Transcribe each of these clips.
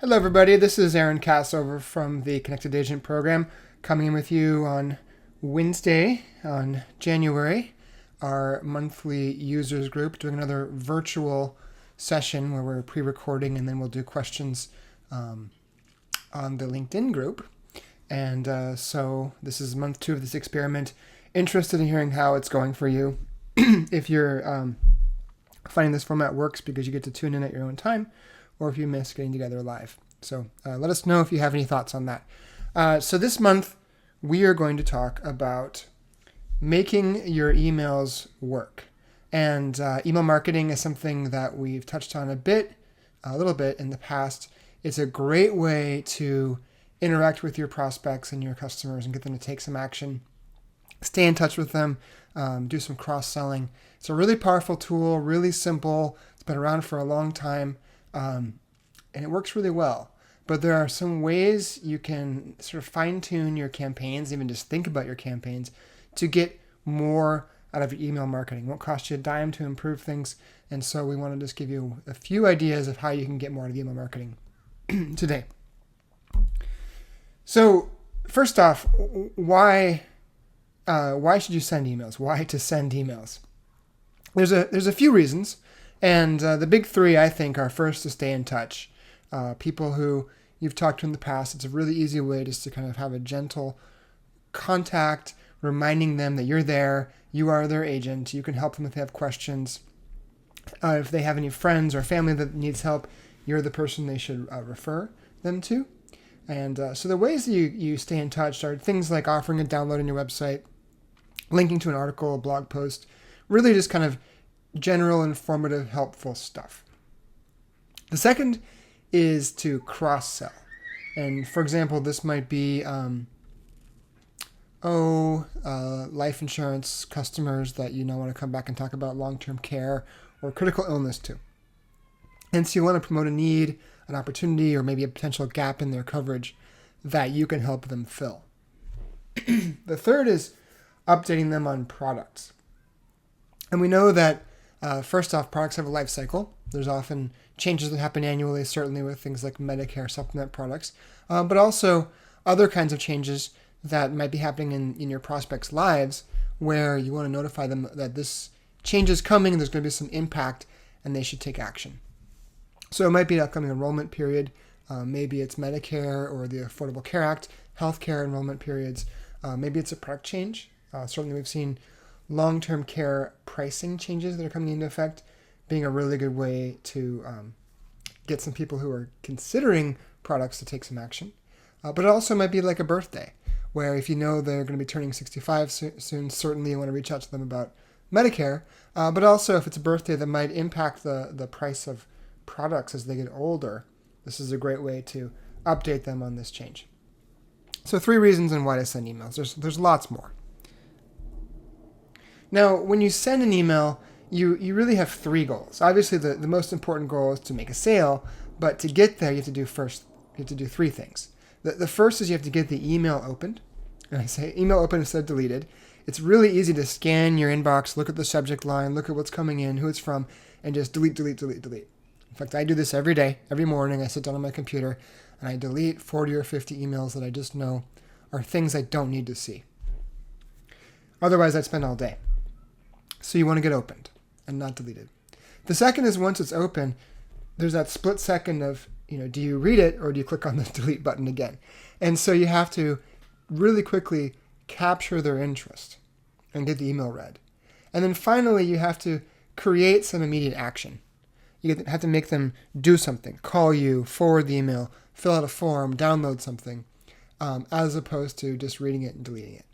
Hello, everybody. This is Aaron Cassover from the Connected Agent program, coming in with you on Wednesday on January, our monthly users group, doing another virtual session where we're pre-recording and then we'll do questions on the LinkedIn group. And so this is month 2 of this experiment. Interested in hearing how it's going for you. If you're finding this format works because you get to tune in at your own time, or if you miss getting together live. So let us know if you have any thoughts on that. So this month, we are going to talk about making your emails work. And email marketing is something that we've touched on a little bit in the past. It's a great way to interact with your prospects and your customers and get them to take some action. Stay in touch with them, do some cross-selling. It's a really powerful tool, really simple. It's been around for a long time. And it works really well. But there are some ways you can sort of fine-tune your campaigns, even just think about your campaigns, to get more out of your email marketing. It won't cost you a dime to improve things. And so we want to just give you a few ideas of how you can get more out of email marketing today. So first off, why should you send emails? Why to send emails? There's a few reasons. And the big three, I think, are first to stay in touch. People who you've talked to in the past, it's a really easy way just to kind of have a gentle contact, reminding them that you're there, you are their agent, you can help them if they have questions. If they have any friends or family that needs help, you're the person they should refer them to. And so the ways that you stay in touch are things like offering a download on your website, linking to an article, a blog post, really just kind of general, informative, helpful stuff. The second is to cross-sell. And for example, this might be, life insurance customers that you now want to come back and talk about long-term care or critical illness to. And so you want to promote a need, an opportunity, or maybe a potential gap in their coverage that you can help them fill. The third is updating them on products. And we know that first off, products have a life cycle. There's often changes that happen annually, certainly with things like Medicare supplement products, but also other kinds of changes that might be happening in your prospects' lives where you want to notify them that this change is coming, there's going to be some impact, and they should take action. So it might be an upcoming enrollment period. Maybe it's Medicare or the Affordable Care Act, healthcare enrollment periods. Maybe it's a product change. Certainly we've seen long-term care pricing changes that are coming into effect being a really good way to get some people who are considering products to take some action. But it also might be like a birthday, where if you know they're going to be turning 65 soon, certainly you want to reach out to them about Medicare. But also if it's a birthday that might impact the price of products as they get older, this is a great way to update them on this change. So 3 reasons on why to send emails. There's lots more. Now, when you send an email, you really have 3 goals. Obviously, the most important goal is to make a sale, but to get there, you have to do 3 things. The first is you have to get the email opened. And I say email open instead of deleted. It's really easy to scan your inbox, look at the subject line, look at what's coming in, who it's from, and just delete. In fact, I do this every day, every morning. I sit down on my computer, and I delete 40 or 50 emails that I just know are things I don't need to see. Otherwise, I'd spend all day. So you want to get opened and not deleted. The second is once it's open, there's that split second of, do you read it or do you click on the delete button again? And so you have to really quickly capture their interest and get the email read. And then finally, you have to create some immediate action. You have to make them do something, call you, forward the email, fill out a form, download something, as opposed to just reading it and deleting it.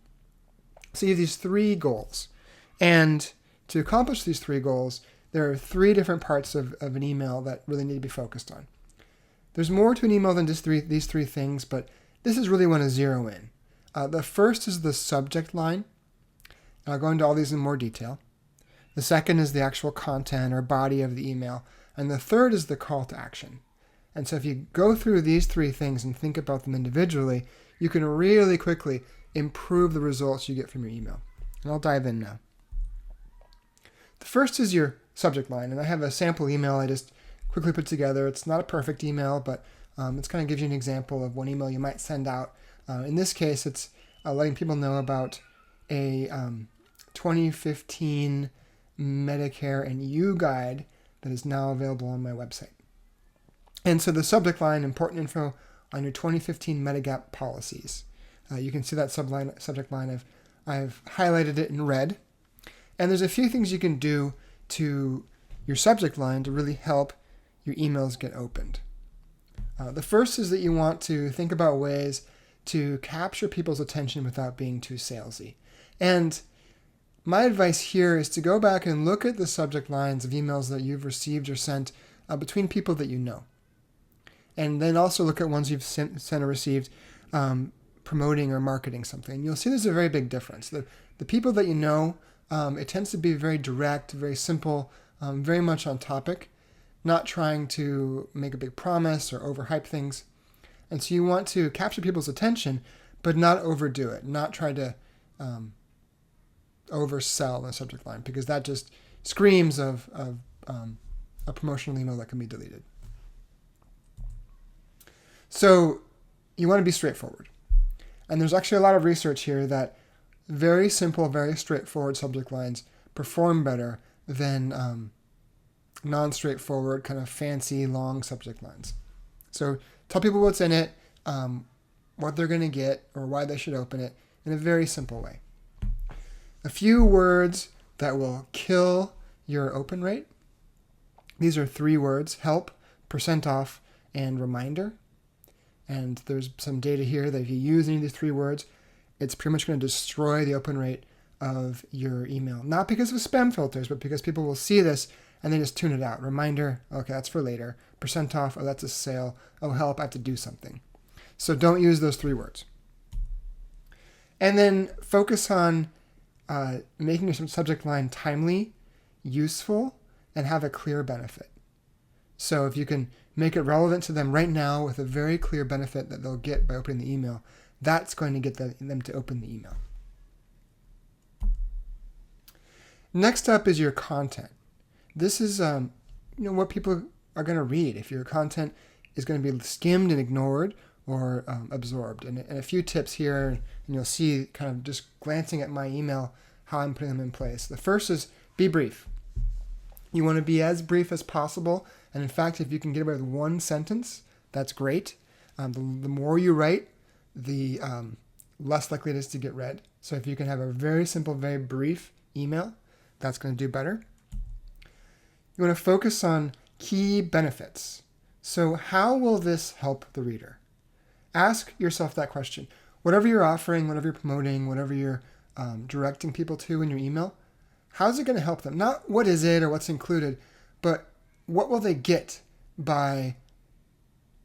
So you have these 3 goals. And to accomplish these 3 goals, there are 3 different parts of an email that really need to be focused on. There's more to an email than just these 3 things, but this is really want to zero in. The first is the subject line. I'll go into all these in more detail. The second is the actual content or body of the email. And the third is the call to action. And so if you go through these 3 things and think about them individually, you can really quickly improve the results you get from your email. And I'll dive in now. The first is your subject line, and I have a sample email I just quickly put together. It's not a perfect email, but It kind of gives you an example of one email you might send out. In this case, it's letting people know about a 2015 Medicare and EU guide that is now available on my website. And so the subject line, important info on your 2015 Medigap policies. You can see that subject line. I've highlighted it in red. And there's a few things you can do to your subject line to really help your emails get opened. The first is that you want to think about ways to capture people's attention without being too salesy. And my advice here is to go back and look at the subject lines of emails that you've received or sent between people that you know. And then also look at ones you've sent or received promoting or marketing something. And you'll see there's a very big difference. The people that you know, it tends to be very direct, very simple, very much on topic, not trying to make a big promise or overhype things. And so you want to capture people's attention, but not overdo it, not try to oversell the subject line, because that just screams of a promotional email that can be deleted. So you want to be straightforward. And there's actually a lot of research here that very simple, very straightforward subject lines perform better than non-straightforward, kind of fancy, long subject lines. So tell people what's in it, what they're going to get, or why they should open it in a very simple way. A few words that will kill your open rate. These are 3 words: help, percent off, and reminder. And there's some data here that if you use any of these 3 words, it's pretty much going to destroy the open rate of your email. Not because of spam filters, but because people will see this and they just tune it out. Reminder, okay, that's for later. Percent off, oh, that's a sale. Oh, help, I have to do something. So don't use those 3 words. And then focus on making your subject line timely, useful, and have a clear benefit. So if you can make it relevant to them right now with a very clear benefit that they'll get by opening the email, that's going to get them to open the email. Next up is your content. This is what people are going to read if your content is going to be skimmed and ignored or absorbed. And a few tips here, and you'll see kind of just glancing at my email how I'm putting them in place. The first is be brief. You want to be as brief as possible. And in fact, if you can get away with 1 sentence, that's great. The more you write, the less likely it is to get read. So if you can have a very simple, very brief email, that's going to do better. You want to focus on key benefits. So how will this help the reader? Ask yourself that question. Whatever you're offering, whatever you're promoting, whatever you're directing people to in your email, how's it going to help them? Not what is it or what's included, but what will they get by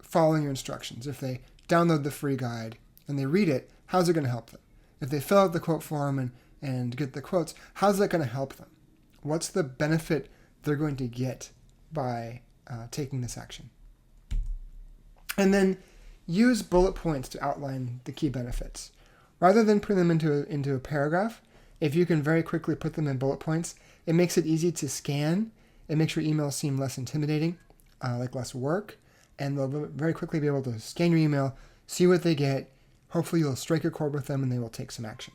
following your instructions? If they download the free guide and they read it, how's it going to help them? If they fill out the quote form and get the quotes, how's that going to help them? What's the benefit they're going to get by taking this action? And then use bullet points to outline the key benefits. Rather than putting them into a paragraph, if you can very quickly put them in bullet points, it makes it easy to scan. It makes your emails seem less intimidating, like less work, and they'll very quickly be able to scan your email, see what they get. Hopefully you'll strike a chord with them and they will take some action.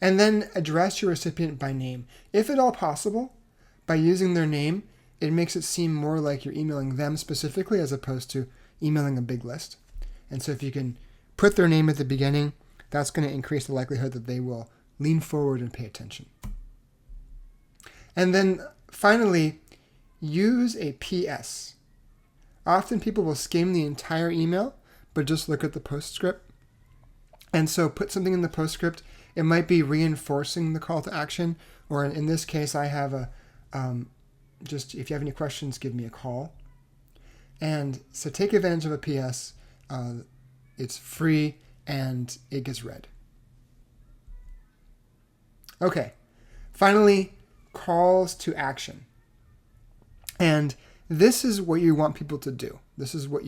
And then address your recipient by name. If at all possible, by using their name, it makes it seem more like you're emailing them specifically as opposed to emailing a big list. And so if you can put their name at the beginning, that's going to increase the likelihood that they will lean forward and pay attention. And then finally, use a PS. Often people will skim the entire email, but just look at the postscript. And so put something in the postscript. It might be reinforcing the call to action, or in this case, I have just if you have any questions, give me a call. And so take advantage of a PS. It's free and it gets read. Okay, finally, calls to action. And this is what you want people to do. This is what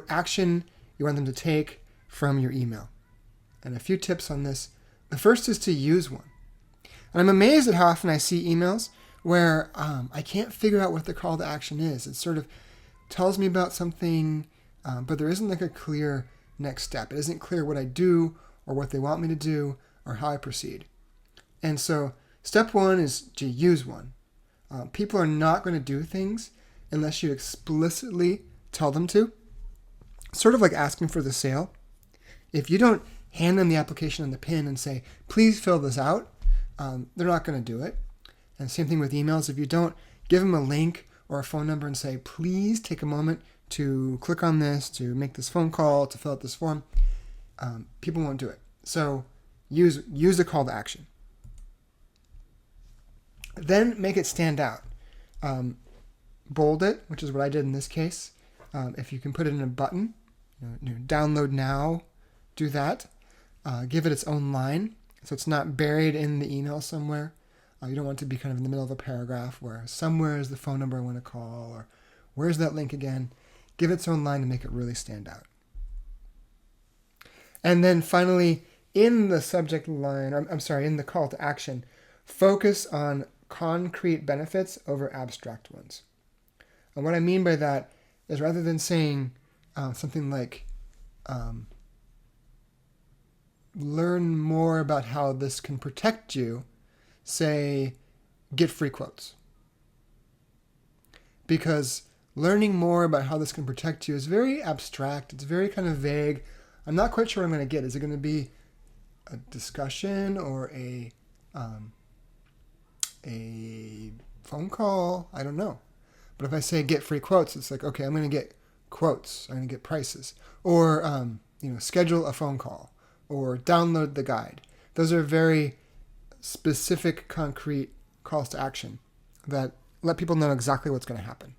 action you want them to take from your email. And a few tips on this. The first is to use one. And I'm amazed at how often I see emails where I can't figure out what the call to action is. It's sort of tells me about something, but there isn't like a clear next step. It isn't clear what I do or what they want me to do or how I proceed. And so step one is to use one. People are not going to do things unless you explicitly tell them to. Sort of like asking for the sale. If you don't hand them the application and the pin and say, please fill this out, they're not going to do it. And same thing with emails. If you don't give them a link or a phone number and say, please take a moment to click on this, to make this phone call, to fill out this form, people won't do it. So use the call to action. Then make it stand out. Bold it, which is what I did in this case. If you can put it in a button, download now, do that. Give it its own line, so it's not buried in the email somewhere. You don't want it to be kind of in the middle of a paragraph where somewhere is the phone number I want to call, or where's that link again. Give it its own line to make it really stand out. And then finally, in the subject line, in the call to action, focus on concrete benefits over abstract ones. And what I mean by that is, rather than saying something like, learn more about how this can protect you, say, get free quotes. Because learning more about how this can protect you is very abstract. It's very kind of vague. I'm not quite sure what I'm going to get. Is it going to be a discussion or a phone call? I don't know. But if I say get free quotes, it's like, okay, I'm going to get quotes. I'm going to get prices. Or, schedule a phone call. Or download the guide. Those are very specific, concrete calls to action that let people know exactly what's going to happen.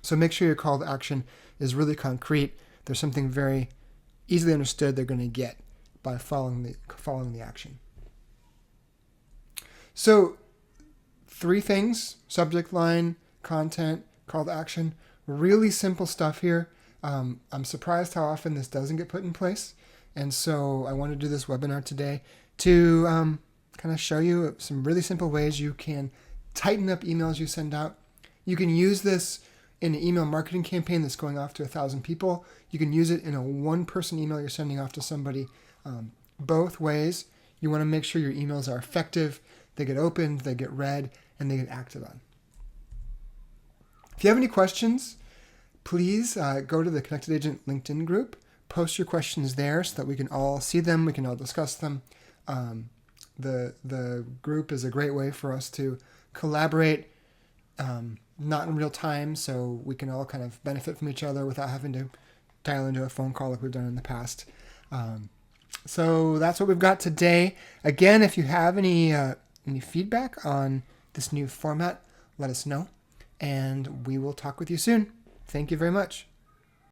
So make sure your call to action is really concrete. There's something very easily understood they're going to get by following the action. So 3 things: subject line, content, call to action. Really simple stuff here. I'm surprised how often this doesn't get put in place. And so I want to do this webinar today to kind of show you some really simple ways you can tighten up emails you send out. You can use this in an email marketing campaign that's going off to 1,000 people. You can use it in a one-person email you're sending off to somebody. Both ways, you want to make sure your emails are effective, they get opened, they get read, and they get acted on. If you have any questions, please go to the Connected Agent LinkedIn group. Post your questions there so that we can all see them, we can all discuss them. The group is a great way for us to collaborate, not in real time, so we can all kind of benefit from each other without having to dial into a phone call like we've done in the past. So that's what we've got today. Again, if you have any feedback on this new format, let us know, and we will talk with you soon. Thank you very much.